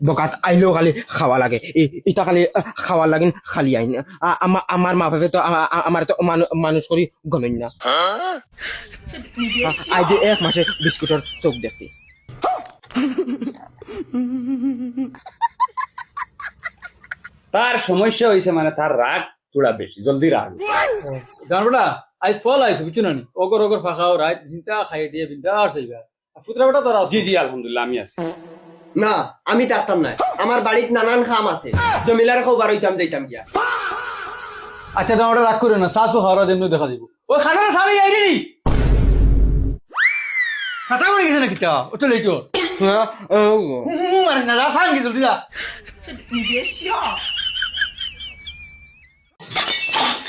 বকাত আইলেও খালি খাওয়া লাগে ইটা খালি খাওয়ার লাগিন খালি আইন আমার মা বাপে তো আমার তো মানুষ করি গমেন না আই যে এক মাসে বিস্কুটের চোখ দেখছি তার সমস্যা হয়েছে মানে তার রাগ পুরা বেশি জলদি রাগ গানবটা আজ ফল আইছে বুঝছো না অগর অগর ফাঁকাও রাত চিন্তা খাইয়ে দিয়ে বিন্দা আর সেইবা ফুতরা বেটা তোরা জি জি আলহামদুলিল্লাহ আমি আছি না আমি থাকতাম না আমার বাড়িত নানান খাম আছে জমিলার খবর হইতাম যাইতাম গিয়া আচ্ছা তোমরা রাগ করো না শাশু হাওড়া যেমন দেখা দিব ও খানা সারি আই রে খাতা পড়ে গেছে না কিটা ও চলে এইটো মানে না যা সাঙ্গি জলদি যা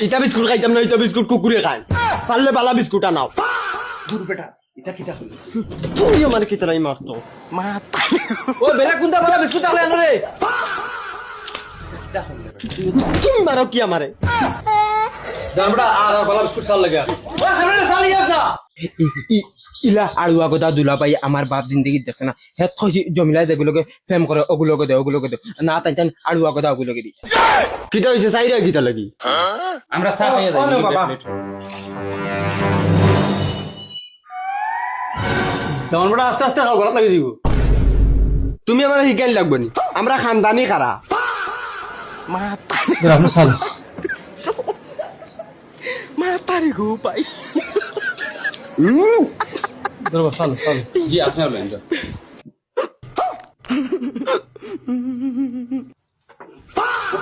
ইটা বিস্কুট খাইতাম না ইটা বিস্কুট কুকুরে খায় পারলে বালা বিস্কুট আনাও দূর বেটা এটা কিটা হইল তুমি আমার কি তারাই মারতো ও বেলা কুন্তা বলা বিস্কুট আলে আনো রে তুমি মারো কি আমারে গানবটা আর বলা বিস্কুট সাল লাগা ও খানা সালি আসা ইলা আড়ুয়া গদা দুলা পাই আমার বাপ জিন্দগি দেখছে না হে থইছি জমিলাই যেগুলোকে ফেম করে ওগুলোকে দে না তাই তাই আড়ুয়া গদা ওগুলোকে দি কিটা হইছে চাইরা কিটা লাগি আমরা চা খাইয়া যাই বাবা গানবটা আস্তে আস্তে খাও গলা লাগি দিব তুমি আমার শিকাইল লাগবে নি আমরা খানদানি কারা আপনার সাল মাতারি গো পাই ধরবা সাল সাল জি আপনি বলেন তো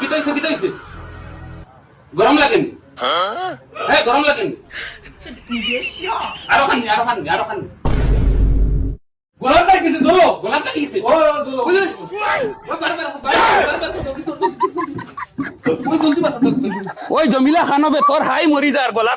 কি তাইছে গরম লাগেন হ্যাঁ গরম লাগেন আরো খান গোলাপ লাগিছে দোলো গোলাপ লাগিয়েছে ও দোলো বুঝলি ওই জমিলা খানবে তোর হাই মরি যার গোলাপ